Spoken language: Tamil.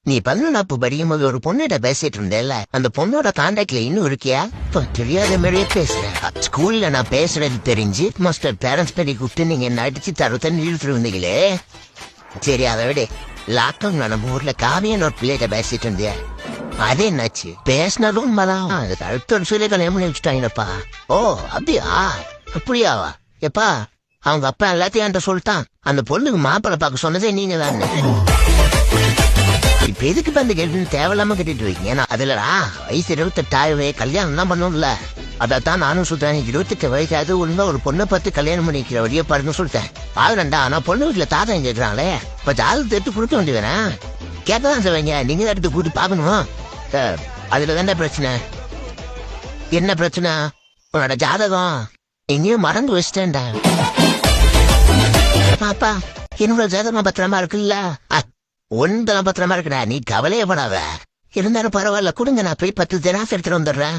நீ 11 படிக்கும் போது ஒரு பொண்ணுகிட்ட பேசிட்டு இருந்தேல்ல, அந்த பொண்ணோட கான்டாக்ட்ல இன்னும் இருக்கியா? இப்போ தெரியாத மாதிரியே பேசுறேன். ஸ்கூல்ல நான் பேசுறது தெரிஞ்சு மாஸ்டர் பேரண்ட்ஸ் படி கூப்பிட்டு நீங்க என்ன அடிச்சு தருத்தன்னு இழுத்துட்டு இருந்தீங்களே. சரி, அதை விட லாக்டவுன்ல நம்ம ஊர்ல காவியன்னு ஒரு பிள்ளைகிட்ட பேசிட்டு இருந்தியா, அது என்னாச்சு? பேசினதும் உண்மைதான். அடுத்த ஒரு சொல்லி கல்யாணம் பண்ணி வச்சுட்டாங்கப்பா. ஓ அப்படியாவா? எப்பா அவங்க அப்பா எல்லாத்தையும் என்கிட்ட சொல்லிட்டான். அந்த பொண்ணுக்கு மாப்பிள்ளை பார்க்க சொன்னதே நீங்க தான். இப்ப எதுக்கு இப்ப அந்த கேள்வி தேவையில்லாம கேட்டுட்டு இருக்கீங்க? ஏன்னா அதுலடா வயசு 28 கல்யாணம் தான் பண்ணும்ல. அதான் நானும் சொல்றேன், 28 வயசாவது ஒழுங்கா ஒரு பொண்ணை பார்த்து கல்யாணம் பண்ணிக்கிற வழியை பாருன்னு சொல்லிட்டேன். பாருண்டா, ஆனா பொண்ணு வீட்டுல தாத்தா கேட்கறாங்களே, இப்ப ஜாதகத்தை எடுத்து கொடுக்க வேண்டியதானே? கேட்டதான் சொல்லுவீங்க, நீங்க தான் எடுத்து கூட்டு பாக்கணுமா? அதுலதான்டா பிரச்சனை. என்ன பிரச்சனை? உன்னோட ஜாதகம் எங்கேயும் மறந்து வச்சிட்டேன்டா. பாப்பா, என்னோட ஜாதகம் பத்திரமா இருக்குல்ல? ஒன்றும் பத்திரமா இருக்குடா, நீ கவலையே படாத. இருந்தாலும் பரவாயில்ல, கொடுங்க, நான் போய் 10 திராசு எடுத்துட்டு வந்துடுறேன்.